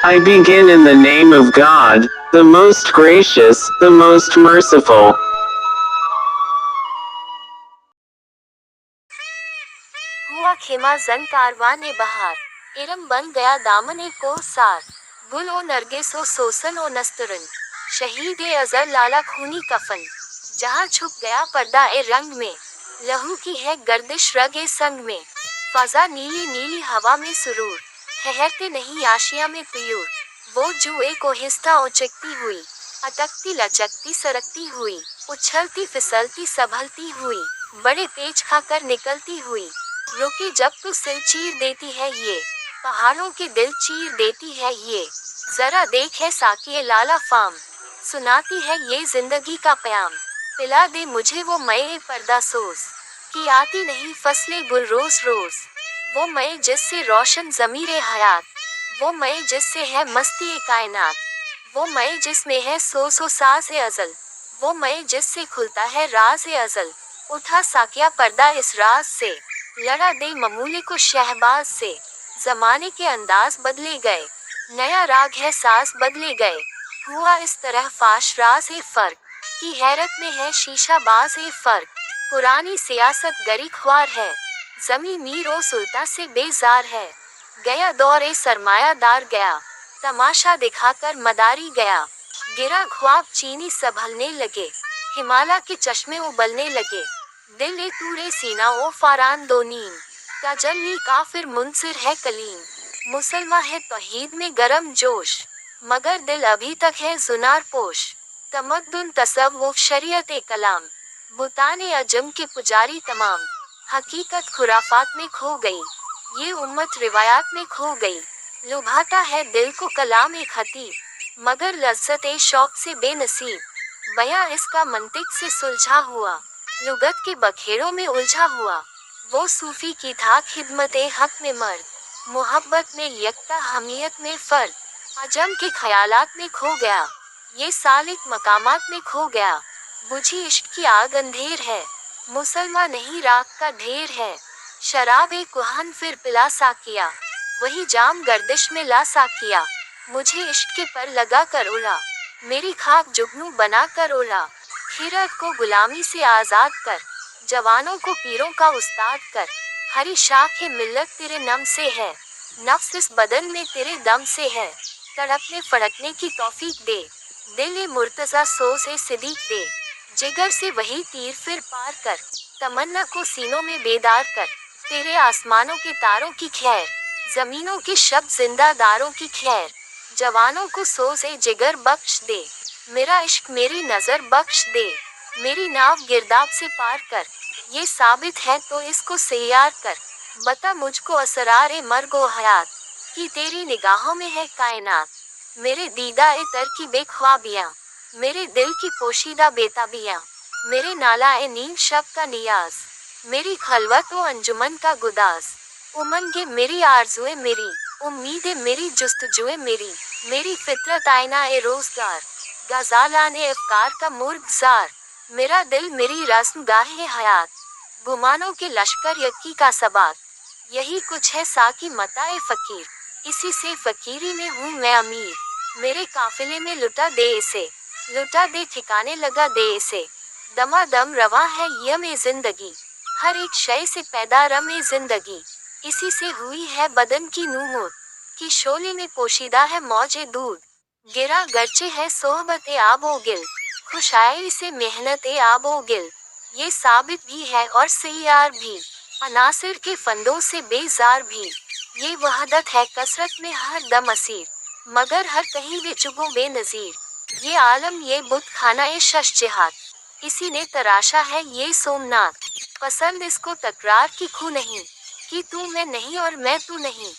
I begin in the name of God, the most gracious, the most merciful. हुआ खेमा जन कारवान बहार, इरम बन गया दामन को सार, गुल ओ नरगिस ओ सोसन ओ नस्तरन, शहीद ए अजर लाला खूनी कफन, जहाँ छुप गया पर्दा ए रंग में, लहू की है गर्दिश रग ए संग में, फजा नीली नीली हवा में सुरूर, ठहरते नहीं आशिया में प्यूर, वो जुए को हिस्सा उचकती हुई, अटकती लचकती सरकती हुई, उछलती फिसलती संभलती हुई, बड़े तेज खाकर निकलती हुई, रुके जब तो सिल चीर देती है ये, पहाड़ों के दिल चीर देती है ये, जरा देख है साकिए लाला फाम, सुनाती है ये जिंदगी का प्याम, पिला दे मुझे वो मए पर्दा सोस, कि आती नहीं फसलें गुल रोज रोज, वो मए जिससे रोशन ज़मीरे हयात, वो मए जिससे है मस्ती ए कायनात, वो मए जिसमें है सो साज ए अजल, वो मए जिससे खुलता है राज ए अजल, उठा साकिया पर्दा इस राज से, लड़ा दे ममूले को शहबाज से, जमाने के अंदाज बदले गए, नया राग है साज बदले गए, हुआ इस तरह फाश राज है फर्क, की हैरत में है शीशा बाज है फर्क, पुरानी सियासत गरी ख्वार है, जमी मीर ओ सुल्तान से बेजार है, गया दौर ए सरमायादार गया, तमाशा दिखाकर मदारी गया, गिरा ख्वाब चीनी संभलने लगे, हिमालय के चश्मे उबलने लगे, दिल ए तूरे सीना ओ फारान दो नीम, तजल्ली काफिर मुनसिर है कलीम, मुसलमा है तौहीद में गरम जोश, मगर दिल अभी तक है जुनार पोश, तमद्दुन तसव्वुफ शरीयत ए कलाम, बुताने अजम के पुजारी तमाम, हकीकत खुराफात में खो गई, ये उम्मत रिवायात में खो गई, लुभाता है दिल को कलाम ए खतीब, मगर लज्जत ए शौक से बेनसीब, बयां इसका मंतिक से सुलझा हुआ, लुगत के बखेड़ों में उलझा हुआ, वो सूफी की था खिदमत ए हक में मर्द, मोहब्बत में यकता हमियत में फर्द, अजम के ख्यालात में खो गया, ये सालिक मकामात में खो गया, बुझी इश्क की आग अंधेर है, मुसलमान नहीं राख का ढेर है, शराब ए कुहन फिर पिला साकिया, वही जाम गर्दिश में ला साकिया, मुझे इश्क के पर लगा कर उड़ा, मेरी खाक जुगनू बना कर उड़ा, खिरत को गुलामी से आज़ाद कर, जवानों को पीरों का उस्ताद कर, हरी शाख है मिल्लत तेरे नम से है, नफ्स इस बदन में तेरे दम से है, तड़पने फड़कने की तौफीक दे, दिल ए मुर्तज़ा सो से सिद्दीक दे, जिगर से वही तीर फिर पार कर, तमन्ना को सीनों में बेदार कर, तेरे आसमानों के तारों की खैर, जमीनों के शब्द जिंदादारों की खैर, जवानों को सोज़ ए जिगर बख्श दे, मेरा इश्क मेरी नज़र बख्श दे, मेरी नाव गिरदाब से पार कर, ये साबित है तो इसको सैयार कर, बता मुझको असरार ए मर्गो हयात, कि तेरी निगाहों में है कायनात, मेरे दीदा ए तर की बेख्वाबियाँ, मेरे दिल की पोशीदा बेताबियाँ, मेरे नाला ए नीम शब का नियाज, मेरी खलवत ओ अंजुमन का गुदाज, उमंगे मेरी आरज़ुए मेरी, उम्मीदें मेरी जुस्तजुए मेरी फितरत आईना ए रोजगार, गजालान ए अफकार का मुर्गजार, मेरा दिल मेरी रस्म गाहे हयात, गुमानों के लश्कर यक्की का सबात, यही कुछ है साकी मता ए फकीर, इसी से फकीरी में हूँ मैं अमीर, मेरे काफिले में लुटा दे इसे, लुटा दे ठिकाने लगा दे इसे, दमादम रवा है यम ए जिंदगी, हर एक शय से पैदा रम ए जिंदगी, इसी से हुई है बदन की नूमूद, की शोले में पोशीदा है मौज ए दूध, गिरा गर्चे है सोहबत ए आबो गिल, खुशाई से मेहनत ए आबो गिल, ये साबित भी है और सैयार भी, अनासिर के फंदों से बेजार भी, ये वहदत है कसरत में हर दम असीर, मगर हर कहीं वे चुगो बेनज़ीर, ये आलम ये बुत खाना ए शश जिहाद, इसी ने तराशा है ये सोमनाथ, पसंद इसको तकरार की खू नहीं, कि तू मैं नहीं और मैं तू नहीं,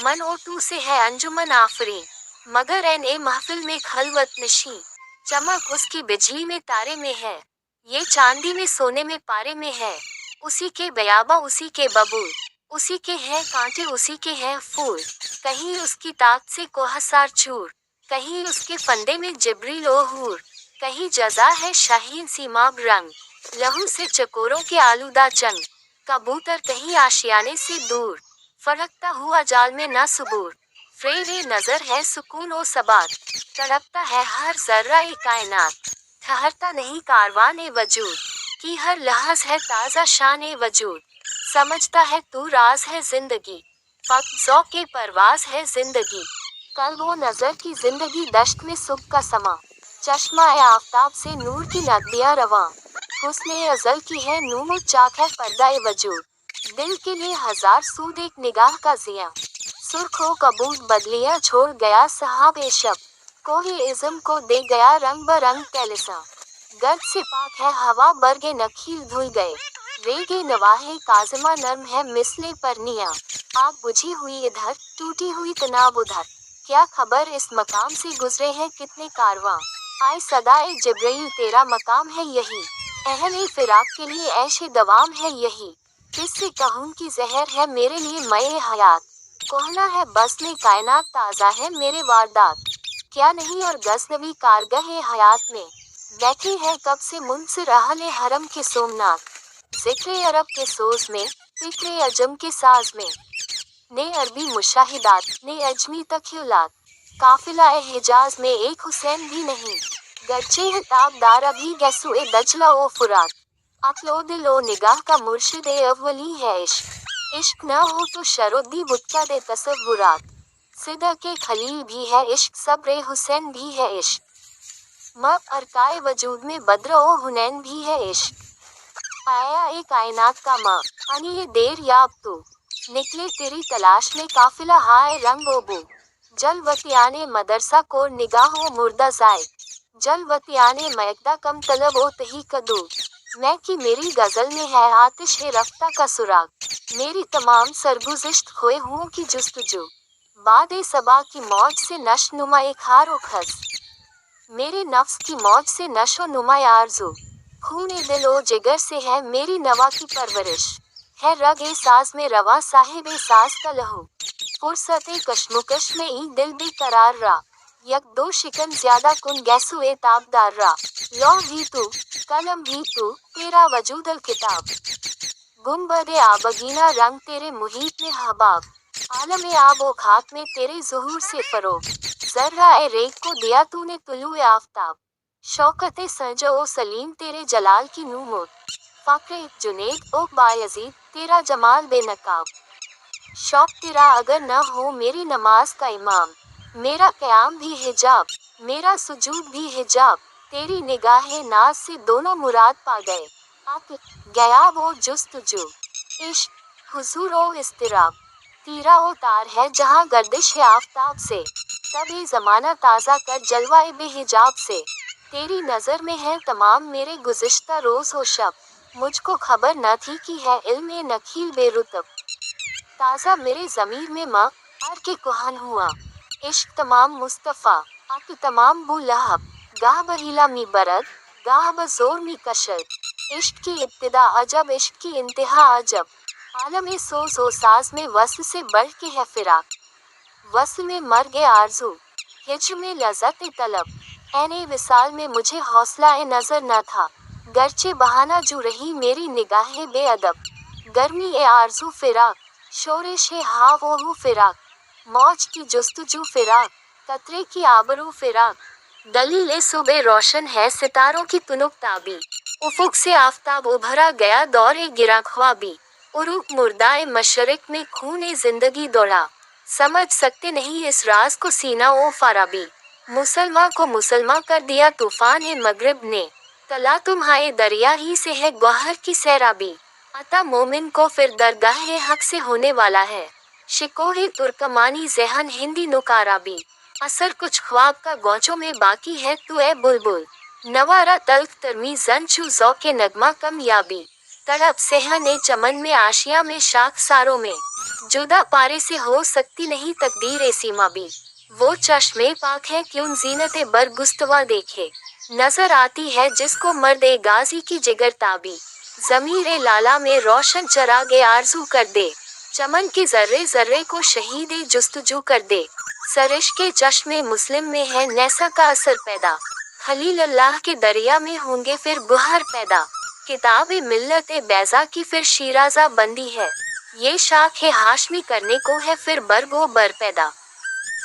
मन ओ तू से है अंजुमन आफरीन, मगर एन ए महफिल में खलवत नशी, चमक उसकी बिजली में तारे में है, ये चांदी में सोने में पारे में है, उसी के बयाबा उसी के बबूल, उसी के हैं कांटे उसी के हैं फूल, कहीं उसकी ताक से कोहसार चूर, कहीं उसके फंदे में जिब्रील ओ हूर, कहीं जजा है शाहीन सीमाब रंग, लहू से चकोरों के आलूदा जंग, कबूतर कहीं आशियाने से दूर, फड़कता हुआ जाल में ना सबूर, रे नजर है सुकून ओ सबात, तड़पता है हर जर्रा ए कायनात, ठहरता नहीं कारवान ए वजूद, की हर लहज है ताज़ा शान ए वजूद, समझता है तू राज है जिंदगी, फक्त ज़ौक़ के परवाज है जिंदगी, कल वो नजर की जिंदगी दश्त में सुबह का समा, चश्मा ए आफताब से नूर की नदियाँ रवां, हुस्न अजल की है नूर चाक है पर्दा ए वजूद, दिल के लिए हजार सूद एक निगाह का जिया, सुर्खों कबूल बदलियां छोड़ गया सहाब ए शब, कोई इज़्म को दे गया रंग बरंग कैलिसा, गर्द से पाक है हवा बरगे नखील धुल गए, रेगे नवाहे काज़िमा नर्म है मिसले परनिया, आग बुझी हुई इधर टूटी हुई तनाब उधर, क्या खबर इस मकाम से गुजरे हैं कितने कारवां, आए सदाए जिब्रील तेरा मकाम है यही, अहले फिराक के लिए ऐशे दवाम है यही, किससे कहूँ कि जहर है मेरे लिए मये हयात, कोहना है बस में कायनात ताज़ा है मेरे वारदात, क्या नहीं और गज़नवी कारगह हयात में, बैठे हैं कब से मुनसिर अहले हरम के सोमनाथ, ज़िक्र अरब के सोज में, फ़िक्र अजम के साज में, ने अरबी मुशाहिदात, ने अजमी तख्युलात, काफिला हिजाज में एक हुसैन भी नहीं, गर्चे है ताबदार अभी गैसु ए दजला ओ फुरात, अक्लो दिल ओ निगाह का मुर्शिद ए अव्वली है इश्क, इश्क न हो तो शरोद्दी बुत्ता दे तसव्वुरात, सिदा के खलील भी है इश्क सब्र हुसैन भी है इश्क, मब अरकाए वजूद में बद्र ओ हुनैन भी है इश्क, आया ए कायनात का माँ अनी ये देर याब तू, निकले तेरी तलाश में काफिला हाय रंग ओ बू, जलवतियाने मदरसा को निगाह ओ मुर्दा जाए, जलवतियाने मयकदा कम तलब ओ तही कदू, मैं कि मेरी गजल में है आतिश है रफ्ता का सुराग, मेरी तमाम सरगुज़िश्त खोए हुओं की जुस्तजू, बादे सबा की मौज से नश नुमा एक हारो खस, मेरे नफ्स की मौज से नशो नुमा आरज़ू, खूने दिल ओ जिगर से है मेरी नवा की परवरिश, है रग ए साज में रवा साहिब ए साज का लहू, फुर्सत ए कशमुकश में ई दिल बेकरार रा, यक दो शिकन ज्यादा कुन गैसु ए ताबदार रा, लौह भी तू कलम भी तू तेरा वजूद अल किताब, गुम्बदे आबगीना रंग तेरे मुहीत में हबाब, आलम ए आब ओ खाक में तेरे ज़ुहूर से फरोग, जर्रा ए रेग को दिया तूने तुलू ए आफताब, शौकत ए सज ओ सलीम तेरे जलाल की नूमोद, फ़क्र जुनेद ओ बायज़ीद तेरा जमाल बेनकाब, शौक तेरा अगर न हो मेरी नमाज का इमाम, मेरा क़याम भी हिजाब, मेरा सुजूद भी हिजाब, तेरी निगाहे नाज से दोनों मुराद पा गए, आप गया वो जुस्तजू, इश्क हुजूर ओ इस्तिराब, तीरा ओ तार है जहाँ गर्दिश है आफताब से, तब ये ज़माना ताज़ा कर जलवाए बेहिजाब से, तेरी नज़र में है तमाम मेरे गुज़िश्ता रोज़ हो शब, मुझको खबर न थी कि है इल्म नखील बेरुतब, ताज़ा मेरे ज़मीर में माँ आर के कुहान हुआ, इश्क तमाम मुस्तफ़ा आक तमाम बू लहब, गाह बहीला मी बरद गाह बज़ोर मी कशद, इश्क की इब्तिदा अजब इश्क की इंतहा अजब, आलम सो साज में वस्ल से बढ़ के है फिराक, वस्ल में मर गए आरज़ू, हिज्र में लज़्ज़त ए तलब, ऐने विसाल में मुझे हौसला ए नज़र न था, गर्चे बहाना जू रही मेरी निगाहें बेअदब, गर्मी ए आरज़ू फिराक, शोरिश ए हाव ओहू फिराक, मौज की जुस्तजू फिराक, कतरे की आबरू फिराक, दलील सुबह रोशन है सितारों की तुनुक ताबी, उफुक से आफताब उभरा गया दौरे गिरा ख्वाबी, उरुक मुर्दाए मशरिक में खून जिंदगी दौड़ा, समझ सकते नहीं इस राज को सीना ओ फाराबी, मुसलमान को मुसलमान कर दिया तूफान मगरिब ने, तला तुम्हारे दरिया ही से है गौहर की सैराबी, अता मोमिन को फिर दरगाह हक से होने वाला है, शिकोहे तुर्कमानी जहन हिंदी नुकाराबी, असर कुछ ख्वाब का गौचों में बाकी है तू ए बुलबुल, नवारा तल्ख तरमी जंचू ज़ौक़े नगमा कम याबी, तड़प सेहन ए चमन में आशिया में शाख सारों में, जुदा पारे से हो सकती नहीं तकदीर ए सीमा भी, वो चश्मे पाक है क्यों जीनत ए बरगुस्तवा देखे, नजर आती है जिसको मर्द ए गाजी की जिगर ताबी, ज़मीर ए लाला में रोशन चराग ए आरज़ू कर दे, चमन के जर्रे जर्रे को शहीद ए जुस्तजू कर दे, सरिश के चश्मे मुस्लिम में है नैसा का असर पैदा, खलील अल्लाह के दरिया में होंगे फिर बुहार पैदा, किताब ए मिल्लत ए बैजा की फिर शीराजा बंदी है, ये शाख है हाशमी करने को है फिर बरगो बर पैदा।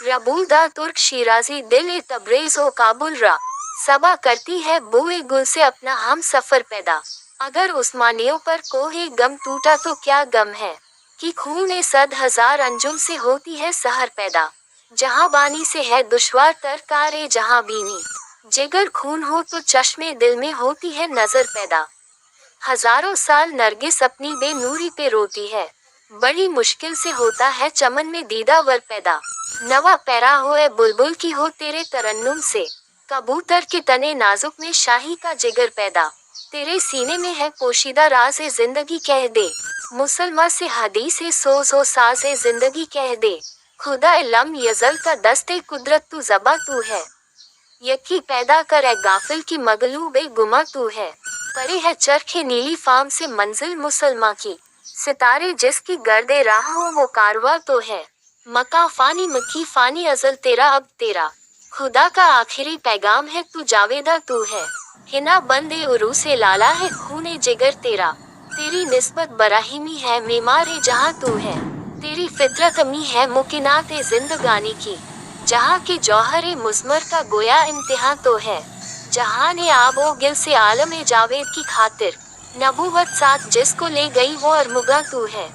रबूदा तुर्क शिराजी दिल ए तब्रेज़ ओ काबुल रा, सबा करती है बुए गुल से अपना हम सफर पैदा। अगर उस्मानियों पर कोहे गम टूटा तो क्या गम है, कि खून ए सद हजार अंजुम से होती है सहर पैदा। जहाँ बानी से है दुश्वार तर कारे जहाँ बीनी, जिगर खून हो तो चश्मे दिल में होती है नजर पैदा। हजारों साल नरगिस अपनी बेनूरी पे रोती है, बड़ी मुश्किल से होता है चमन में दीदावर पैदा। नवा पैरा होए बुलबुल की हो तेरे तरन्नुम से, कबूतर के तने नाजुक में शाही का जिगर पैदा। तेरे सीने में है पोशीदा राज ए जिंदगी कह दे, मुसलमा से हदीस ए सो साज ए जिंदगी कह दे। खुदा ए लम यजल का दस्ते कुदरत तू जबा तू है, यकी पैदा कर ए गाफिल की मगलूब ए गुमा तू है। परे है चरखे नीली फाम से मंजिल मुसलमा की, सितारे जिसकी गर्दे राह हो वो कारवा तो है। मका फानी मक्की फानी अजल तेरा अब तेरा, खुदा का आखिरी पैगाम है तू जावेदा तू है। हिना बंदे उरू से लाला है खूने जिगर तेरा, तेरी निस्बत बराहिमी है मेमारे जहाँ तू है। तेरी फितरत अमी है मुकिनात ए जिंदगानी की, जहाँ के जौहर ए मुज़मर का गोया इम्तिहान तो है। जहाँ ने आबो गिल से आलम ए जावेद की खातिर, नबूवत साथ जिसको ले गई वो अरमुगा तू है।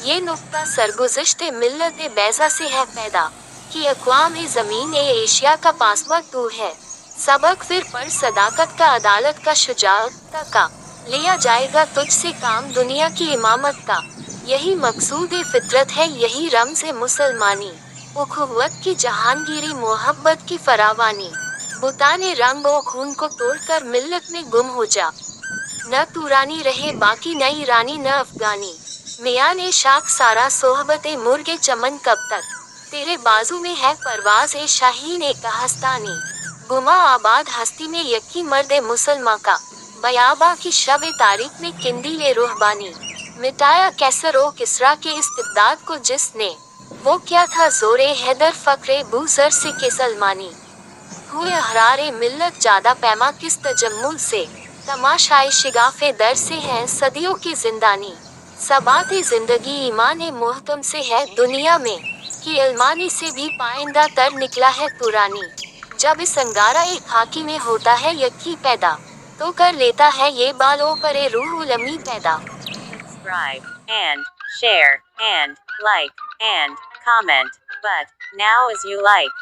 ये नुक्ता सरगुज़िश्त मिल्लत ए बैज़ा से है पैदा, कि अक़वाम ए ज़मीन ए एशिया का पासवा तू है। सबक फिर पढ़ सदाकत का अदालत का शुजाअत का, लिया जाएगा तुझसे काम दुनिया की इमामत का। यही मकसूद ए फितरत है यही रम्ज़ ए मुसलमानी, उखुव्वत की जहांगीरी मोहब्बत की फरावानी। बुताने रंग ओ खून को तोड़कर मिल्लत में गुम हो जा, न तू रानी रहे बाकी नई रानी न अफगानी। मियाँ ने शाख सारा सोहबत ए मुर्गे चमन कब तक, तेरे बाजू में है परवाज ए शाहीन ए कहास्तानी। गुमा आबाद हस्ती में यकी मर्द ए मुसलमा का, बयाबा की शब ए तारीख में किंदी ए रूहबानी। मिटाया कैसर ओ किसरा के इस्तिबदाद को जिसने, वो क्या था जोरे हैदर फक्रे बूजर से के सलमानी। हुए हरारे मिल्लत ज्यादा पैमा किस तजम्मुल से, तमाशाए शिगाफे दर से हैं सदियों की जिंदानी। सबाते जिंदगी ईमान मोहतम से है दुनिया में, कि अलमानी से भी पाइंदा तर निकला है पुरानी। जब इस अंगारा एक खाकी में होता है यकी पैदा, तो कर लेता है ये बालों पर ए रूहुल अमी पैदा। Subscribe and share and like and comment, but now as you like.